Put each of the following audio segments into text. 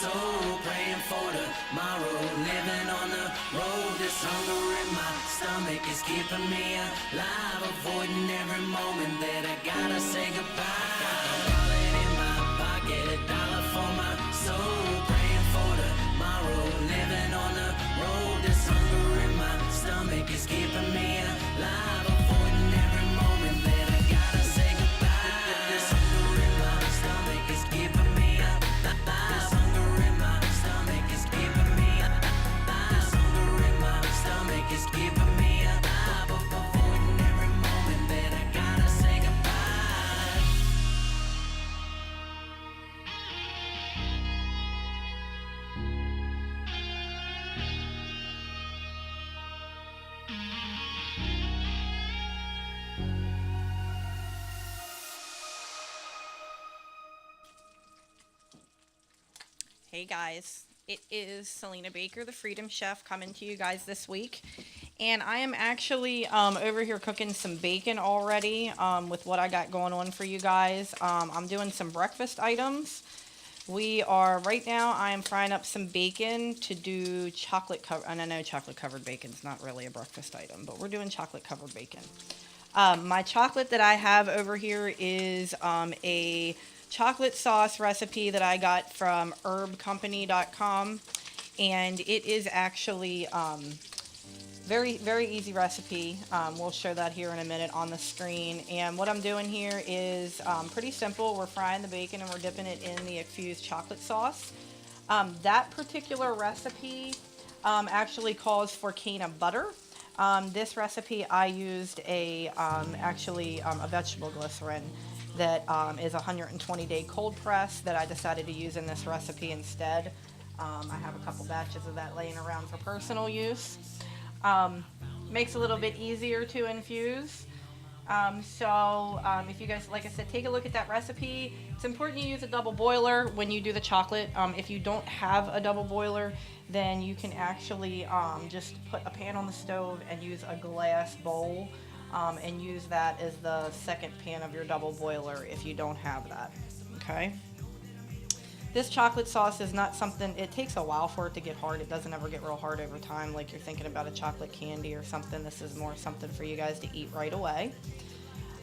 soul, praying for tomorrow, living on the road. This hunger in my stomach is keeping me alive, avoiding every moment that I gotta say goodbye. Got a wallet in my pocket, a dollar for my soul, praying for tomorrow, living on the road. This hunger in my stomach is keeping me alive, avoiding every moment that I gotta say goodbye. This hunger in my stomach is keeping me alive. This hunger in my stomach is keeping me alive. This hunger in my stomach is keeping me alive, avoiding every moment that I gotta say goodbye. Hey guys, it is Selena Baker, the Freedom Chef, coming to you guys this week. And I am actually over here cooking some bacon already with what I got going on for you guys. I'm doing some breakfast items. Right now, I am frying up some bacon to do chocolate covered, and I know chocolate covered bacon is not really a breakfast item, but we're doing chocolate covered bacon. My chocolate that I have over here is a chocolate sauce recipe that I got from herbcompany.com, and it is actually very, very easy recipe. We'll show that here in a minute on the screen. And what I'm doing here is pretty simple. We're frying the bacon and we're dipping it in the infused chocolate sauce. That particular recipe actually calls for Canna butter. This recipe I used actually a vegetable glycerin that is a 120-day cold press that I decided to use in this recipe instead. I have a couple batches of that laying around for personal use. Makes it a little bit easier to infuse. If you guys, like I said, take a look at that recipe. It's important you use a double boiler when you do the chocolate. If you don't have a double boiler, then you can actually just put a pan on the stove and use a glass bowl and use that as the second pan of your double boiler if you don't have that. Okay. This chocolate sauce is not something, it takes a while for it to get hard. It doesn't ever get real hard over time like you're thinking about a chocolate candy or something. This is more something for you guys to eat right away.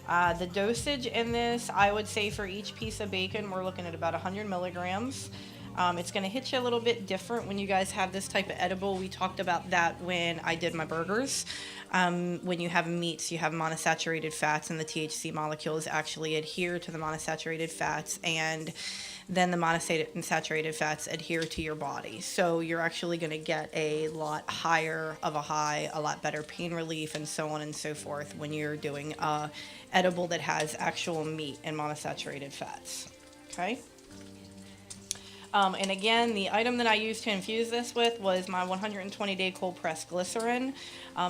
The dosage in this, I would say for each piece of bacon, we're looking at about 100 milligrams. It's going to hit you a little bit different when you guys have this type of edible. We talked about that when I did my burgers. When you have meats, you have monosaturated fats, and the THC molecules actually adhere to the monosaturated fats, and then the monosaturated fats adhere to your body. So you're actually going to get a lot higher of a high, a lot better pain relief, and so on and so forth when you're doing edible that has actual meat and monosaturated fats. Okay. And again, the item that I used to infuse this with was my 120-day cold press glycerin.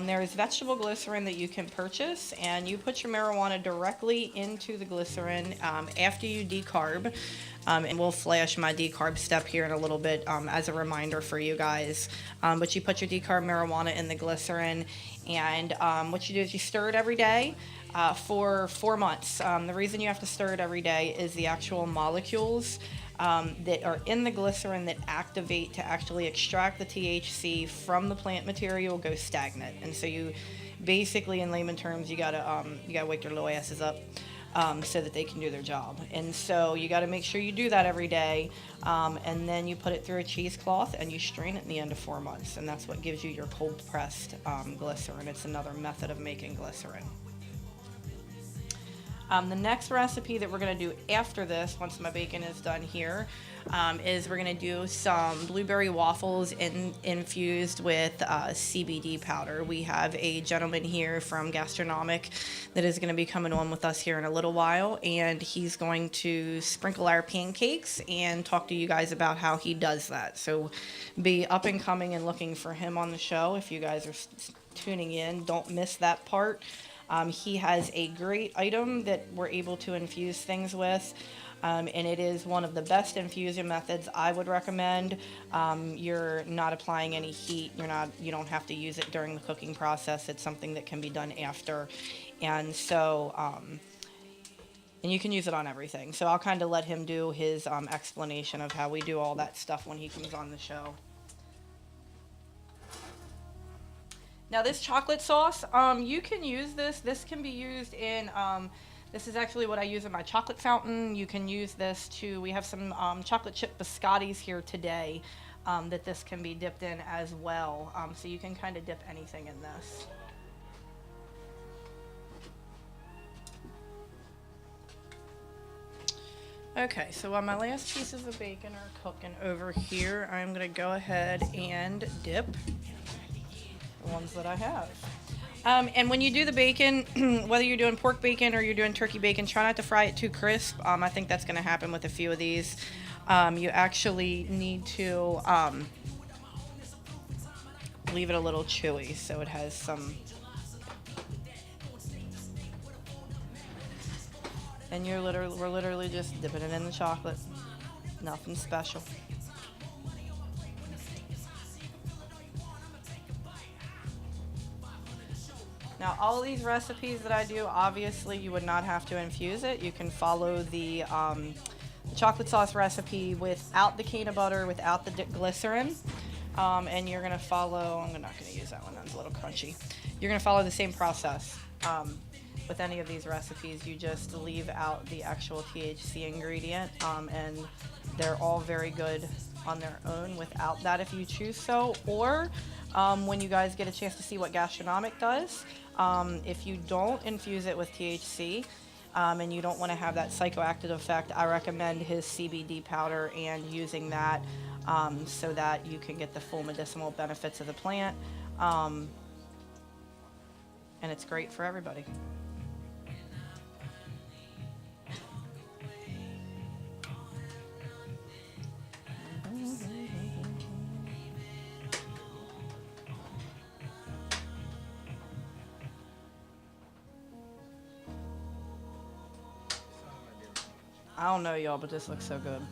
There is vegetable glycerin that you can purchase, and you put your marijuana directly into the glycerin after you decarb. And we'll flash my decarb step here in a little bit as a reminder for you guys. But you put your decarb marijuana in the glycerin, and what you do is you stir it every day for 4 months. The reason you have to stir it every day is the actual molecules that are in the glycerin that activate to actually extract the THC from the plant material go stagnant. And so you basically, in layman terms, you gotta wake their little asses up so that they can do their job. And so you got to make sure you do that every day, and then you put it through a cheesecloth and you strain it in the end of 4 months, and that's what gives you your cold pressed glycerin. It's another method of making glycerin. The next recipe that we're going to do after this, once my bacon is done here, is we're going to do some blueberry waffles infused with CBD powder. We have a gentleman here from Gastronomic that is going to be coming on with us here in a little while, and he's going to sprinkle our pancakes and talk to you guys about how he does that. So be up and coming and looking for him on the show. If you guys are tuning in, don't miss that part. He has a great item that we're able to infuse things with, and it is one of the best infusion methods I would recommend. You're not applying any heat. You don't have to use it during the cooking process. It's something that can be done after. And so And you can use it on everything. So I'll kind of let him do his explanation of how we do all that stuff when he comes on the show. Now this chocolate sauce, you can use this. This can be used in, this is actually what I use in my chocolate fountain. You can use this to, we have some chocolate chip biscottis here today that this can be dipped in as well. So you can kind of dip anything in this. Okay, so while my last pieces of bacon are cooking over here, I'm going to go ahead and dip the ones that I have. And when you do the bacon, whether you're doing pork bacon or you're doing turkey bacon, try not to fry it too crisp. I think that's going to happen with a few of these. You actually need to leave it a little chewy so it has some. And we're literally just dipping it in the chocolate. Nothing special. Now, all of these recipes that I do, obviously you would not have to infuse it. You can follow the chocolate sauce recipe without the Canna butter, without the glycerin. And you're going to follow, I'm not going to use that one, that's a little crunchy. You're going to follow the same process. With any of these recipes, you just leave out the actual THC ingredient, and they're all very good on their own without that if you choose so. Or when you guys get a chance to see what Gastronomic does, if you don't infuse it with THC and you don't want to have that psychoactive effect, I recommend his CBD powder and using that so that you can get the full medicinal benefits of the plant. And it's great for everybody. I don't know, y'all, but this looks so good.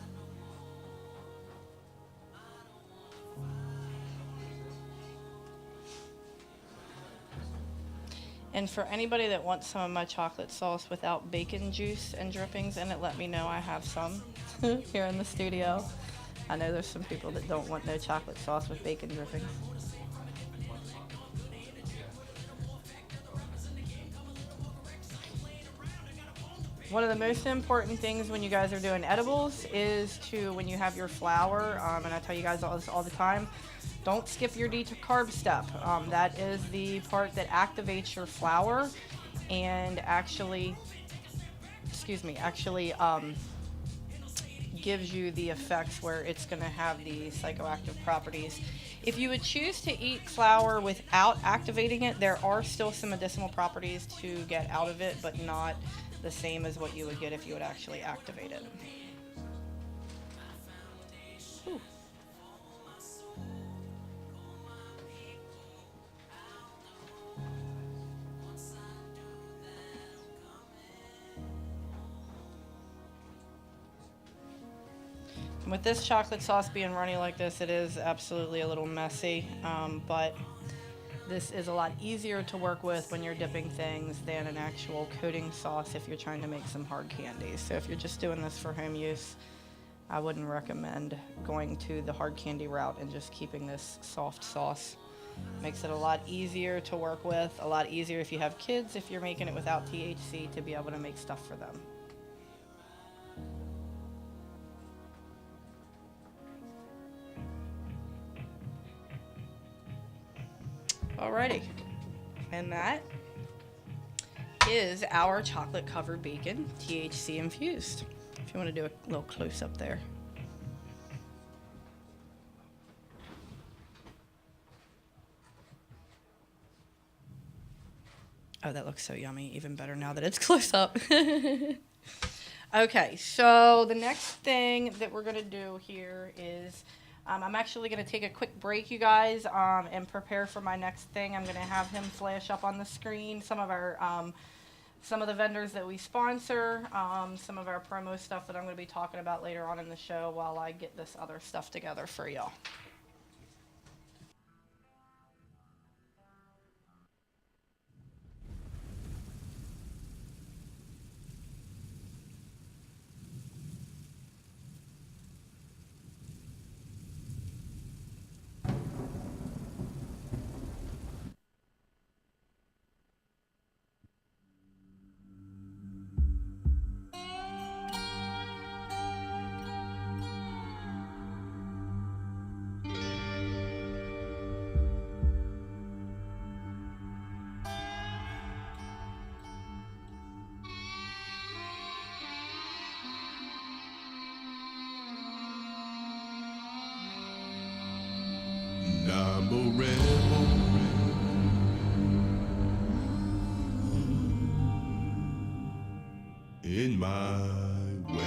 And for anybody that wants some of my chocolate sauce without bacon juice and drippings in it, let me know. I have some here in the studio. I know there's some people that don't want no chocolate sauce with bacon drippings. One of the most important things when you guys are doing edibles is to, when you have your flour, and I tell you guys this all the time, don't skip your decarb step. That is the part that activates your flour and actually gives you the effects where it's going to have the psychoactive properties. If you would choose to eat flour without activating it, there are still some medicinal properties to get out of it, but not the same as what you would get if you would actually activate it. Ooh. And with this chocolate sauce being runny like this, it is absolutely a little messy, but this is a lot easier to work with when you're dipping things than an actual coating sauce if you're trying to make some hard candies. So if you're just doing this for home use, I wouldn't recommend going to the hard candy route and just keeping this soft sauce. Makes it a lot easier to work with, a lot easier if you have kids, if you're making it without THC, to be able to make stuff for them. Alrighty, and that is our chocolate covered bacon, THC infused. If you want to do a little close up there. Oh, that looks so yummy, even better now that it's close up. Okay, so the next thing that we're gonna do here is I'm actually going to take a quick break, you guys, and prepare for my next thing. I'm going to have him flash up on the screen some of the vendors that we sponsor, some of our promo stuff that I'm going to be talking about later on in the show while I get this other stuff together for y'all. rebel in my way.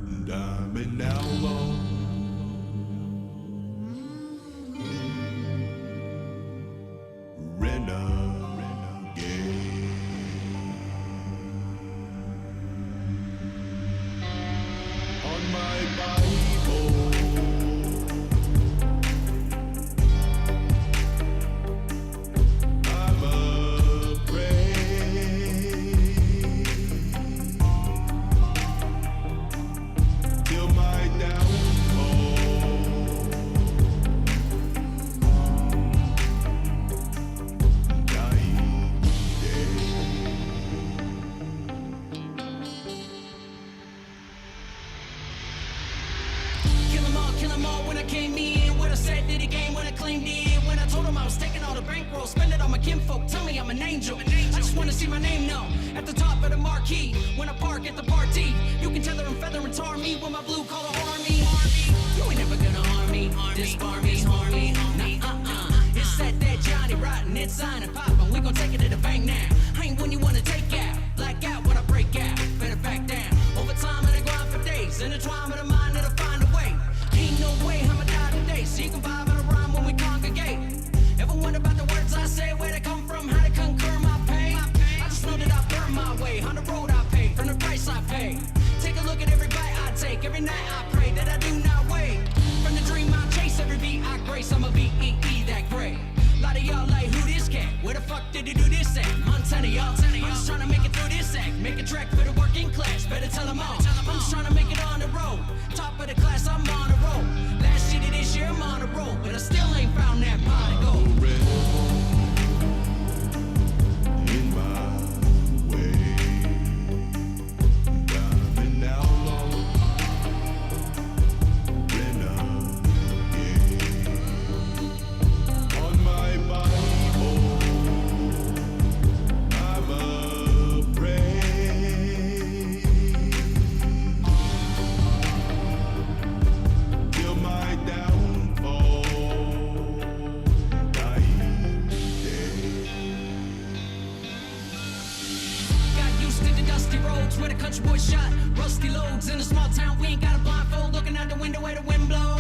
And I'm an outlaw. Renegade. On my Bible, I'm afraid till my downfall. Dying day. Kill 'em all when I came in. What I said did again when I claimed it. When I told them I was taking all the bankroll, spend it on my kinfolk. Tell me I'm an angel. I just wanna see my name known at the top of the marquee. When I park at the party, you can tether and feather and tar me with my blue collar army. You ain't never gonna harm me, disbar me, harm me. Nah, it's that Johnny Rotten, it's sign and poppin'. We gon' take it to the bank now. I ain't when you wanna take out, black out when I break out. Better back down. Over time and I grind for days, intertwine with a mind that'll find a way. Ain't no way I'ma die today, so you can vibe and a rhyme when we congregate. Ever wonder about the words I say, where they come from, how they concur my pain? I just know that I burn my way, on the road I pay, from the price I pay. Take a look at every bite I take, every night I pray that I do not wait. From the dream I chase, every beat I grace, I'm a B.E.E. that great. Lot of y'all like, who this cat? Where the fuck did he do this at? Montana, y'all. I'm just trying to make it through this act. Make a track for the working class. Better tell them all. I'm just trying to make it on the road. Top of the class, I'm on the road. Last year to this year, I'm on the road. But I still ain't found that pot of gold. In my way. And I'm an outlaw. Renegade. On my Bible, I'm afraid till my downfall. Dying day. Got used to the dusty roads where the country boys shot rusty loads. In a small town, we ain't got a blindfold. Looking out the window where the wind blow.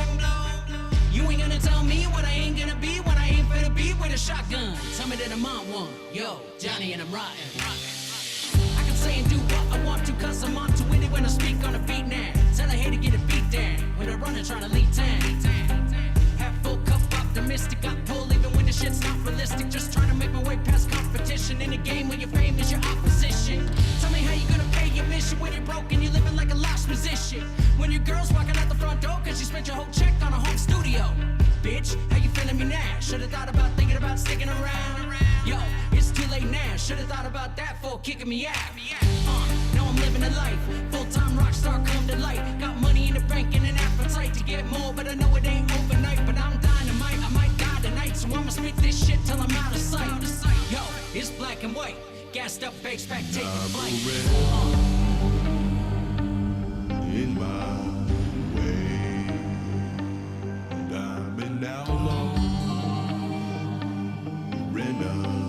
You ain't gonna tell me what I ain't gonna be when I ain't finna be with a shotgun. Tell me that I'm on one. Yo, Johnny and I'm rotten. I can say and do what I want to, cause I'm on to win it when I speak on the beat now. Tell a hater get a beat down when they're running trying to lead town. Half full cup optimistic, got pull even when the shit's not realistic. Just trying to make my way past competition in a game where your fame is your opposition. Tell me how you gonna pay your mission when you're broke and you're living like a lost musician. When your girl's walking out the front door cause you spent your whole check on a home studio. Bitch, how you feeling me now? Should've thought about thinking about sticking around. Yo, it's too late now. Should've thought about that before kicking me out. Now I'm living a life, full-time rock star come to light. Got money in the bank and an appetite to get more, but I know it ain't overnight. But I'm dynamite, I might die tonight, so I'ma spit this shit till I'm out of sight. Yo, it's black and white, gassed up, fake spectating flight. In my way. And I'm an outlaw. Renegade.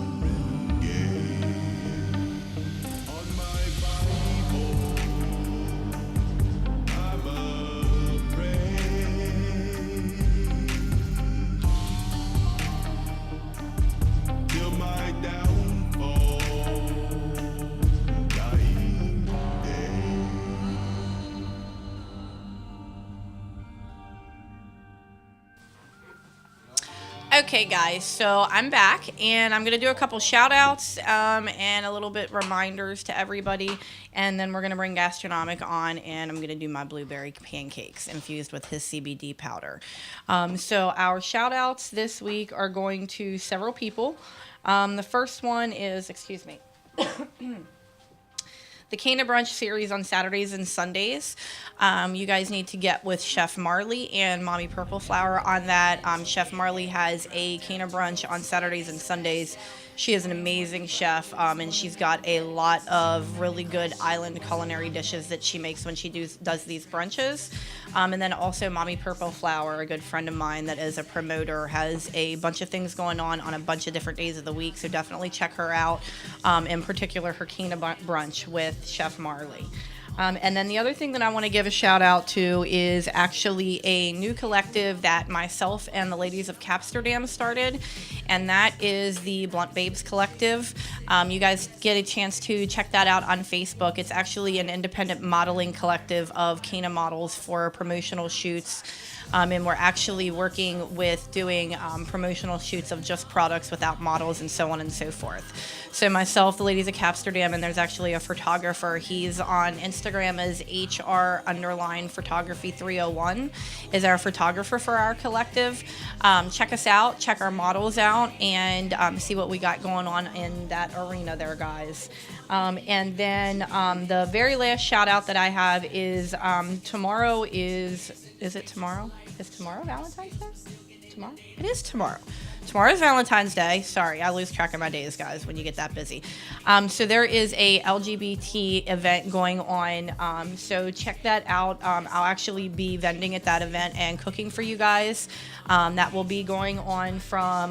On my Bible, I'm afraid till my downfall. Dying day. Okay, guys, so I'm back, and I'm going to do a couple shout-outs and a little bit reminders to everybody, and then we're going to bring Gastronomic on, and I'm going to do my blueberry pancakes infused with his CBD powder. So our shout-outs this week are going to several people. The first one is, excuse me, the Canna Brunch series on Saturdays and Sundays. You guys need to get with Chef Marley and Mommy Purple Flower on that. Chef Marley has a Canna Brunch on Saturdays and Sundays She is an amazing chef, and she's got a lot of really good island culinary dishes that she makes when she does these brunches. And then also Mommy Purple Flower, a good friend of mine that is a promoter, has a bunch of things going on a bunch of different days of the week. So definitely check her out, in particular her Canna brunch with Chef Marley. And then the other thing that I want to give a shout out to is actually a new collective that myself and the ladies of Capsterdam started, and that is the Blunt Babes Collective. You guys get a chance to check that out on Facebook. It's actually an independent modeling collective of Canna models for promotional shoots. And we're actually working with doing promotional shoots of just products without models and so on and so forth. So myself, the ladies of Capsterdam, and there's actually a photographer. He's on Instagram as HR_photography301 is our photographer for our collective. Check us out, check our models out, and see what we got going on in that arena there, guys. And then the very last shout out that I have is tomorrow is it tomorrow? Is tomorrow Valentine's Day? Tomorrow? It is tomorrow. Tomorrow is Valentine's Day. Sorry, I lose track of my days, guys, when you get that busy. So there is a LGBT event going on. So check that out. I'll actually be vending at that event and cooking for you guys. That will be going on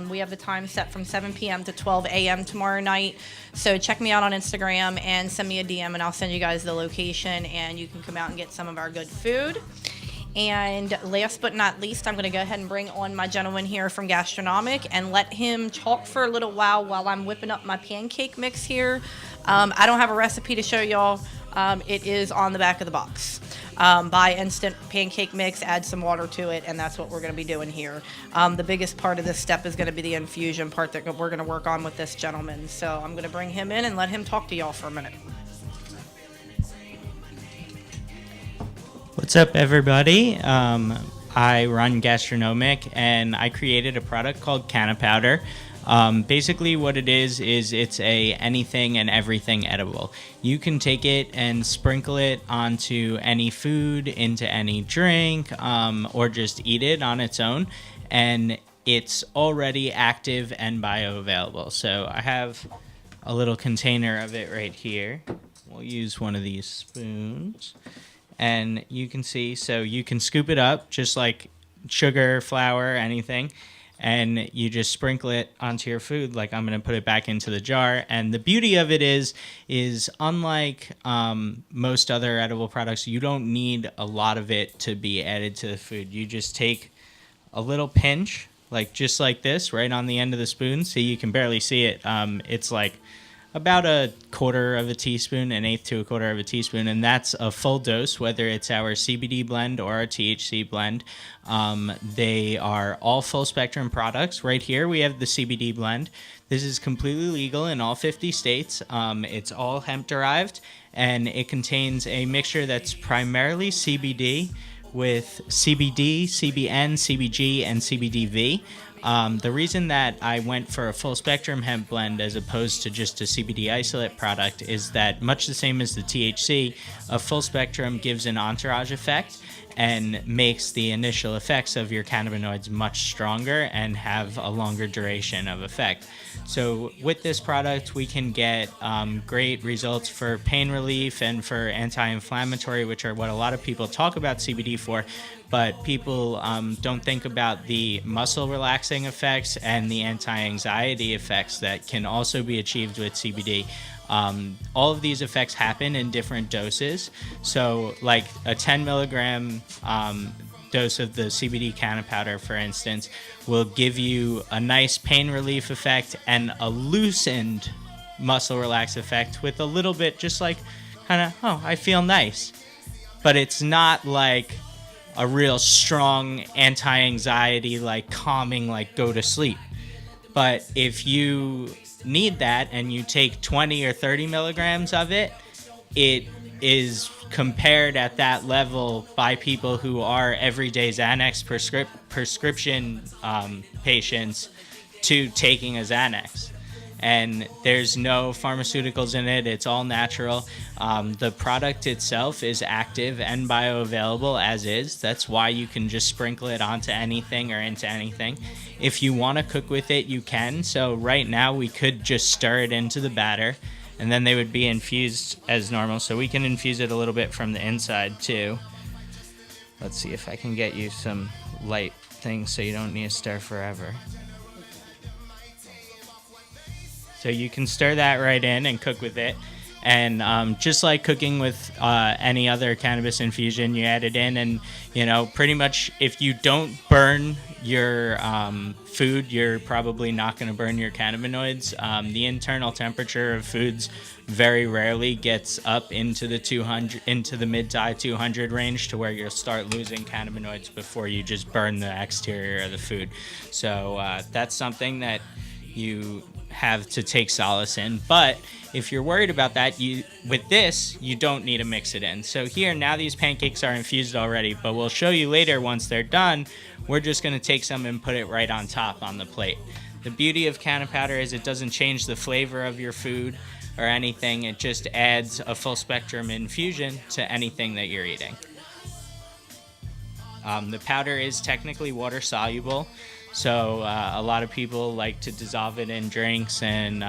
we have the time set from 7 p.m. to 12 a.m. tomorrow night. So check me out on Instagram and send me a DM, and I'll send you guys the location, and you can come out and get some of our good food. And last but not least, I'm going to go ahead and bring on my gentleman here from Gastronomic and let him talk for a little while I'm whipping up my pancake mix here. I don't have a recipe to show y'all. It is on the back of the box. Buy instant pancake mix, add some water to it, and that's what we're going to be doing here. The biggest part of this step is going to be the infusion part that we're going to work on with this gentleman. So I'm going to bring him in and let him talk to y'all for a minute. What's up, everybody? I run Gastronomic, and I created a product called Canna Powder. Basically, what it is it's a anything and everything edible. You can take it and sprinkle it onto any food, into any drink, or just eat it on its own, and it's already active and bioavailable. So I have a little container of it right here. We'll use one of these spoons. And you can see, so you can scoop it up just like sugar, flour, anything, and you just sprinkle it onto your food. Like I'm going to put it back into the jar. And the beauty of it is unlike most other edible products, you don't need a lot of it to be added to the food. You just take a little pinch, like just like this, right on the end of the spoon. See, you can barely see it. It's like about a quarter of a teaspoon, an eighth to a quarter of a teaspoon, and that's a full dose, whether it's our CBD blend or our THC blend. They are all full spectrum products. Right here we have the CBD blend. This is completely legal in all 50 states. It's all hemp derived, and it contains a mixture that's primarily CBD with CBD, CBN, CBG, and CBDV. The reason that I went for a full spectrum hemp blend as opposed to just a CBD isolate product is that, much the same as the THC, a full spectrum gives an entourage effect and makes the initial effects of your cannabinoids much stronger and have a longer duration of effect. So with this product, we can get great results for pain relief and for anti-inflammatory, which are what a lot of people talk about CBD for, but people don't think about the muscle relaxing effects and the anti-anxiety effects that can also be achieved with CBD. All of these effects happen in different doses. So like a 10 milligram dose of the CBD Canna Powder, for instance, will give you a nice pain relief effect and a loosened muscle relax effect with a little bit just like kind of, oh, I feel nice. But it's not like a real strong anti-anxiety, like calming, like go to sleep. But if you need that and you take 20 or 30 milligrams of it, it is compared at that level by people who are everyday Xanax prescription patients to taking a Xanax. and there's no pharmaceuticals in it. It's all natural. The product itself is active and bioavailable as is. That's why you can just sprinkle it onto anything or into anything. If you want to cook with it, you can. So right now we could just stir it into the batter, and then they would be infused as normal. So we can infuse it a little bit from the inside too. Let's see if I can get you some light things so you don't need to stir forever. So you can stir that right in and cook with it. And just like cooking with any other cannabis infusion, you add it in, and pretty much if you don't burn your food, you're probably not going to burn your cannabinoids. The internal temperature of foods very rarely gets up into the mid to high 200 range, to where you'll start losing cannabinoids before you just burn the exterior of the food. So that's something that you have to take solace in. But if you're worried about that, with this you don't need to mix it in. So here, now these pancakes are infused already, but we'll show you later once they're done. We're just going to take some and put it right on top on the plate. The beauty of Canna powder is it doesn't change the flavor of your food or anything. It just adds a full spectrum infusion to anything that you're eating. The powder is technically water soluble, so a lot of people like to dissolve it in drinks, and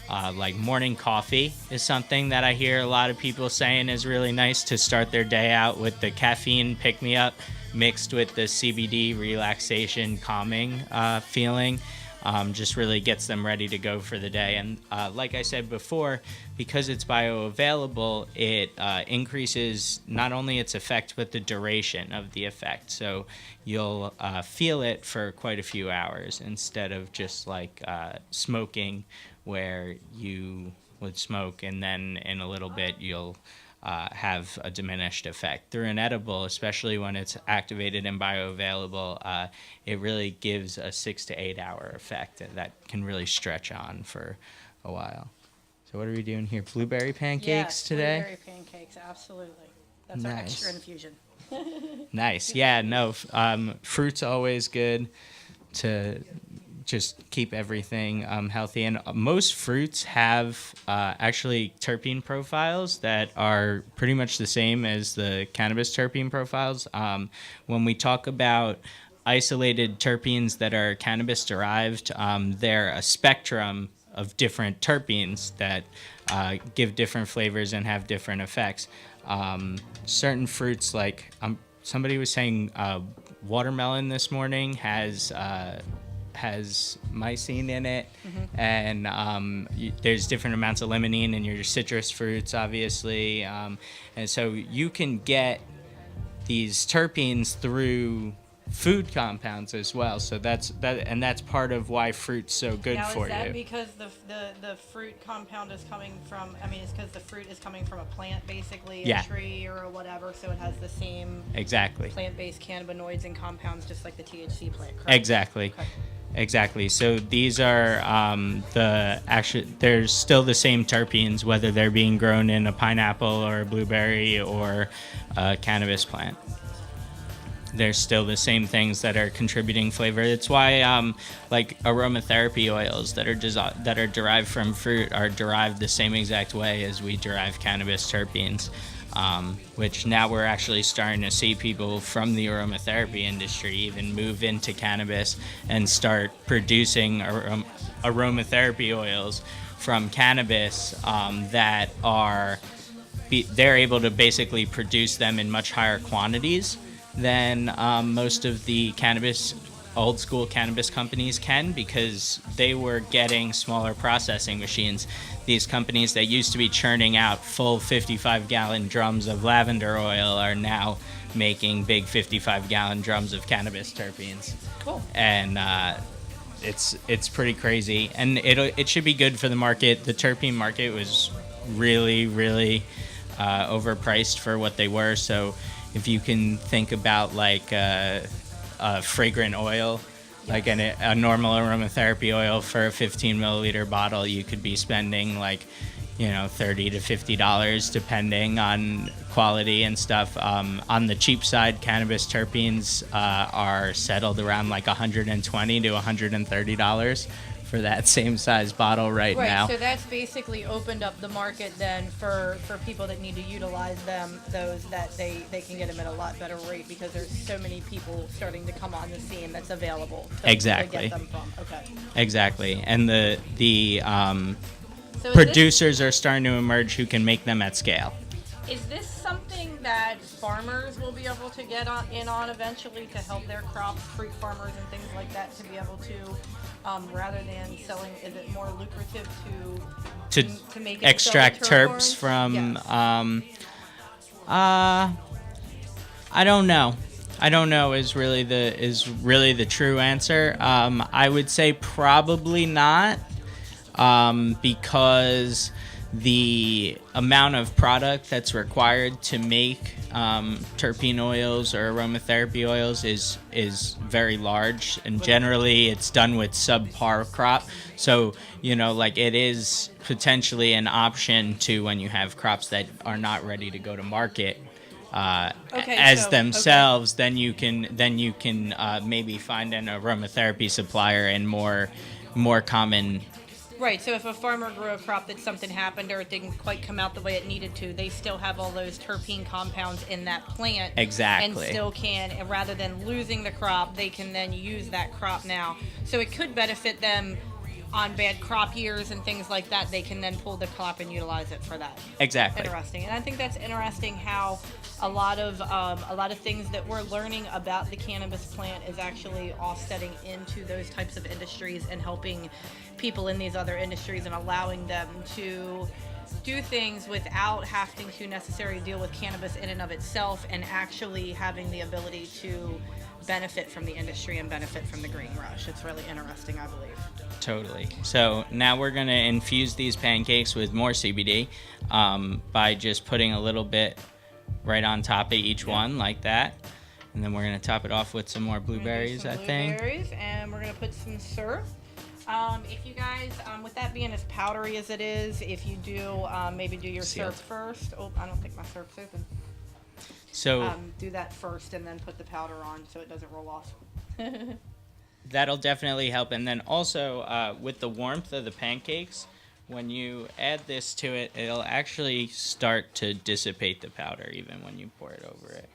like morning coffee is something that I hear a lot of people saying is really nice to start their day out with the caffeine pick-me-up mixed with the CBD relaxation calming feeling. Just really gets them ready to go for the day. And like I said before, because it's bioavailable, it increases not only its effect, but the duration of the effect. So you'll feel it for quite a few hours, instead of just like smoking, where you would smoke and then in a little bit you'll have a diminished effect. Through an edible, especially when it's activated and bioavailable, it really gives a 6 to 8 hour effect that can really stretch on for a while. So what are we doing here? Blueberry pancakes today? Blueberry pancakes, absolutely. That's our Nice. extra infusion. Nice. Yeah, no, fruit's always good to just keep everything healthy. And most fruits have actually terpene profiles that are pretty much the same as the cannabis terpene profiles. When we talk about isolated terpenes that are cannabis derived, they're a spectrum of different terpenes that give different flavors and have different effects. Certain fruits, like somebody was saying watermelon this morning has mycene in it, and there's different amounts of limonene in your citrus fruits, obviously, and so you can get these terpenes through food compounds as well. So that's part of why fruit's so good Now, for is that you. because the fruit compound is coming from, it's because the fruit is coming from a plant, basically, Yeah. a tree or whatever, so it has the same Exactly. plant-based cannabinoids and compounds, just like the THC plant, correct? Exactly. Okay. Exactly. So these are they're still the same terpenes, whether they're being grown in a pineapple or a blueberry or a cannabis plant. They're still the same things that are contributing flavor. It's why like aromatherapy oils that are derived from fruit are derived the same exact way as we derive cannabis terpenes. Which now we're actually starting to see people from the aromatherapy industry even move into cannabis and start producing aromatherapy oils from cannabis that they're able to basically produce them in much higher quantities than most of the old school cannabis companies can, because they were getting smaller processing machines. These companies that used to be churning out full 55-gallon drums of lavender oil are now making big 55-gallon drums of cannabis terpenes. Cool. And it's pretty crazy, and it should be good for the market. The terpene market was really, really overpriced for what they were. So if you can think about like a fragrant oil, like a normal aromatherapy oil for a 15 milliliter bottle, you could be spending like $30 to $50 depending on quality and stuff. On the cheap side, cannabis terpenes are settled around like $120 to $130 for that same size bottle right now. So that's basically opened up the market then for people that need to utilize those that they can get them at a lot better rate because there's so many people starting to come on the scene that's available to Exactly. get them from. Okay. Exactly. And the So is producers are starting to emerge who can make them at scale. Is this something that farmers will be able to get in on eventually to help their crops, fruit farmers and things like that, to be able to, rather than selling, is it more lucrative to make it extract sell the terps terpenes? from? Yes. I don't know. I don't know is really the true answer. I would say probably not, because the amount of product that's required to make terpene oils or aromatherapy oils is very large, and generally it's done with subpar crop. So it is potentially an option to when you have crops that are not ready to go to market themselves. Then you can maybe find an aromatherapy supplier in more common. Right, so if a farmer grew a crop that something happened or it didn't quite come out the way it needed to, they still have all those terpene compounds in that plant. Exactly. And still can, rather than losing the crop, they can then use that crop now. So it could benefit them on bad crop years and things like that. They can then pull the crop and utilize it for that. Exactly. Interesting. And I think that's interesting how a lot of things that we're learning about the cannabis plant is actually offsetting into those types of industries and helping people in these other industries and allowing them to do things without having to necessarily deal with cannabis in and of itself, and actually having the ability to benefit from the industry and benefit from the green rush. It's really interesting, I believe. Totally. So now we're going to infuse these pancakes with more CBD by just putting a little bit right on top of each one like that. And then we're going to top it off with some more blueberries, I think. Blueberries, and we're going to put some syrup. If you guys, with that being as powdery as it is, if you do, maybe do your syrup first. Oh, I don't think my syrup's open. So do that first and then put the powder on so it doesn't roll off. that'll definitely help. And then also with the warmth of the pancakes, when you add this to it, it'll actually start to dissipate the powder even when you pour it over it.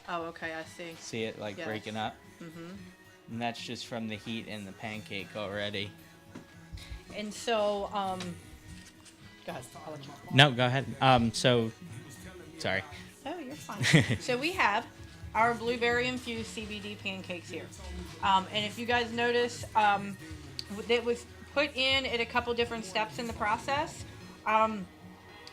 Oh, okay, I see. See it Yes. breaking up? Mm-hmm. And that's just from the heat in the pancake already. And so, go ahead. I'll let you. No, go ahead. Sorry. Oh, you're fine. So we have our blueberry infused CBD pancakes here. And if you guys notice, it was put in at a couple different steps in the process.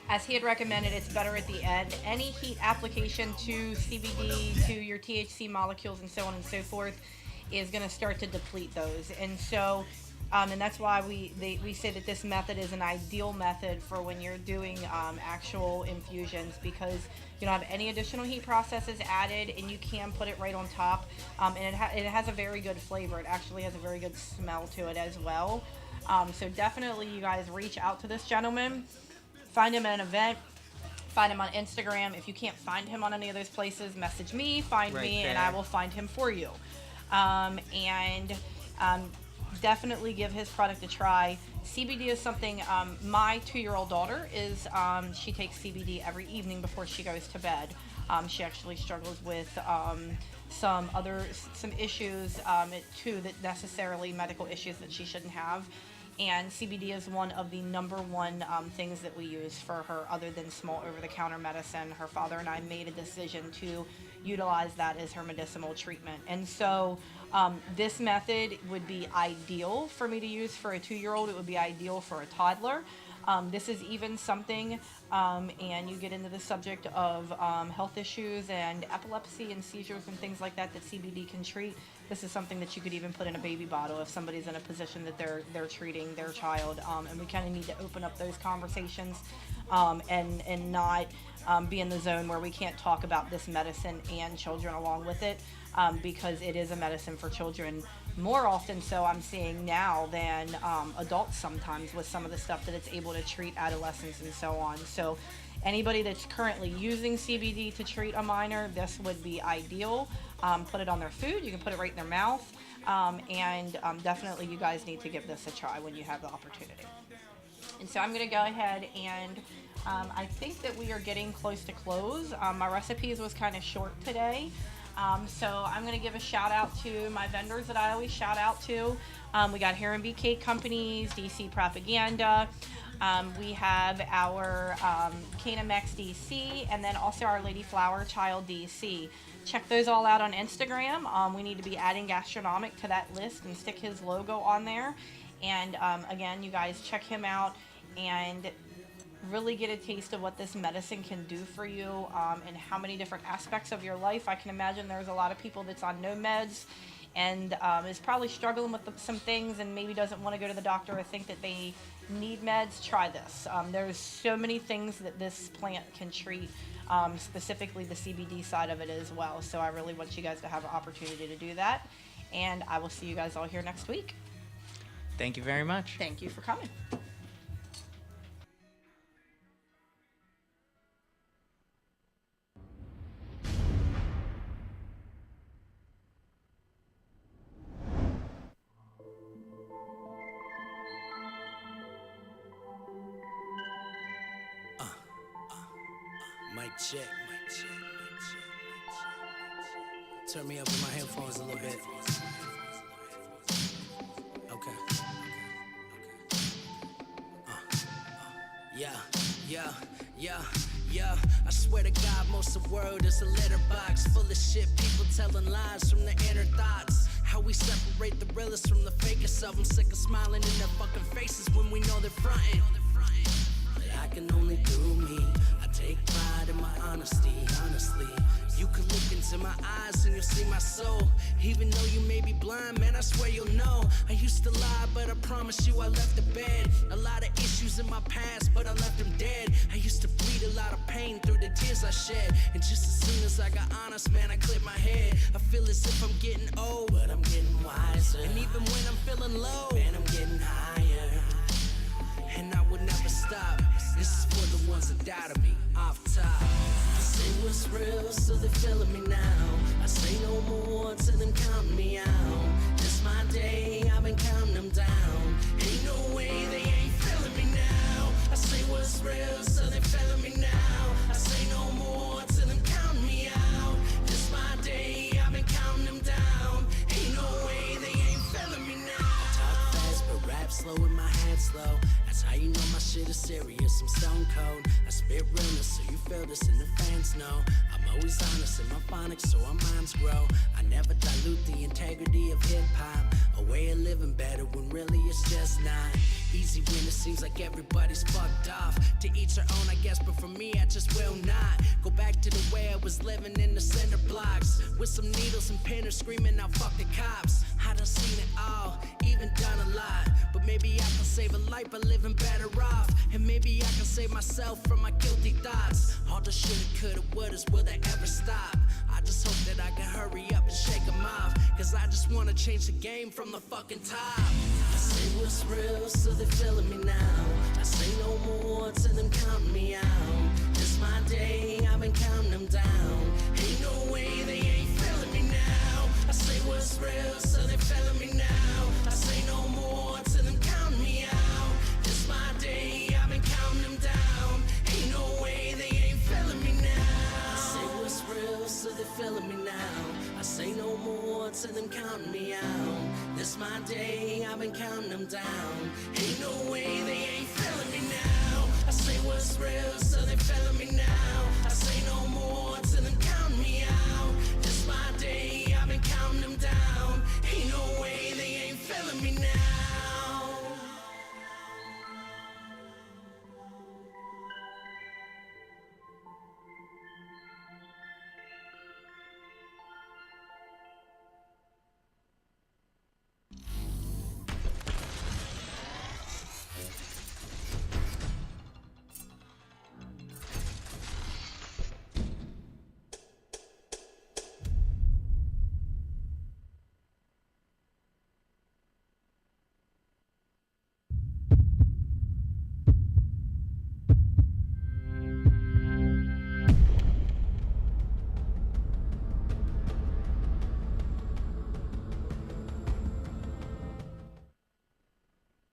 As he had recommended, it's better at the end. Any heat application to CBD, to your THC molecules, and so on and so forth, is going to start to deplete those. And so, and that's why we say that this method is an ideal method for when you're doing actual infusions, because you don't have any additional heat processes added, and you can put it right on top. And it has a very good flavor. It actually has a very good smell to it as well. So definitely, you guys reach out to this gentleman. Find him at an event. Find him on Instagram. If you can't find him on any of those places, message me, find me, and I will find him for you. Definitely give his product a try. CBD is something, my 2-year-old daughter is, she takes CBD every evening before she goes to bed. She actually struggles with some issues too, that necessarily medical issues that she shouldn't have. And CBD is one of the number one things that we use for her, other than small over-the-counter medicine. Her father and I made a decision to utilize that as her medicinal treatment. And so this method would be ideal for me to use for a 2-year-old. It would be ideal for a toddler. This is even something, and you get into the subject of health issues and epilepsy and seizures and things like that CBD can treat. This is something that you could even put in a baby bottle if somebody's in a position that they're treating their child. And we kind of need to open up those conversations and not be in the zone where we can't talk about this medicine and children along with it, because it is a medicine for children more often so I'm seeing now than adults sometimes with some of the stuff that it's able to treat adolescents and so on. So anybody that's currently using CBD to treat a minor, this would be ideal. Put it on their food. You can put it right in their mouth. And definitely you guys need to give this a try when you have the opportunity. And so I'm going to go ahead and I think that we are getting close to close. My recipes was kind of short today. So I'm going to give a shout out to my vendors that I always shout out to. We got Hair and Bee Cake Companies, DC Propaganda. We have our Canna DC, and then also our Lady Flower Child DC. Check those all out on Instagram. We need to be adding Gastronomic to that list and stick his logo on there. And again, you guys check him out and really get a taste of what this medicine can do for you and how many different aspects of your life. I can imagine there's a lot of people that's on no meds and is probably struggling with some things and maybe doesn't want to go to the doctor or think that they need meds. Try this. There's so many things that this plant can treat, specifically the CBD side of it as well. So I really want you guys to have an opportunity to do that. And I will see you guys all here next week. Thank you very much. Thank you for coming. Mic check. Turn me up with my headphones a little bit. Okay. Yeah. I swear to God, most of the world is a letterbox full of shit. People telling lies from their inner thoughts. How we separate the realest from the fakest of them. Sick of smiling in their fucking faces when we know they're frontin'. But I can only do me. I take pride in my honesty, honestly. You can look into my eyes and you'll see my soul. Even though you may be blind, man, I swear you'll know. I used to lie, but I promise you I left the bed. A lot of issues in my past, but I left them dead. I used to bleed a lot of pain through the tears I shed. And just as soon as I got honest, man, I cleared my head. I feel as if I'm getting old, but I'm getting wiser. And even when I'm feeling low, man, I'm getting higher. And I would never stop. This is for the ones that doubted me, off top. I say what's real, so they're feeling me now. I say no more till them counting me out. This my day, I've been counting them down. Ain't no way they ain't feeling me now. I say what's real, so they're feeling me now. I say no more till them counting me out. This my day, I've been counting them down. Ain't no way they ain't feeling me now. I talk fast, but rap slow with my head slow. That's how you know my shit is serious, I'm stone cold. I spit realness so you feel this and the fans know. I'm always honest in my phonics so our minds grow. I never dilute the integrity of hip-hop. A way of living better when really it's just not. Easy when it seems like everybody's fucked off. To each their own I guess, but for me I just will not go back to the way I was living in the center blocks. With some needles and pinners screaming out fuck the cops. I done seen it all, even done a lot. But maybe I can save a life by living better off. And maybe I can save myself from my guilty thoughts. All the shoulda, coulda, wouldas, will they ever stop? I just hope that I can hurry up and shake them off. Cause I just wanna change the game from the fucking top. I say what's real, so they're feeling me now. I say no more till them counting me out. This my day, I've been counting them down. Ain't no way they ain't feeling me now. I say what's real, so they're feeling me now. I say no more till them counting me out. This my day, I've been counting them down. Ain't no way they ain't feeling me now. I say what's real, so they're feeling me now. I say no more till them counting me out. This my day, I've been counting them down. Ain't no way they ain't feeling me now. I say what's real, so they're feeling me now. I say no more till them counting me out. This my day, I've been counting them down. Ain't no way they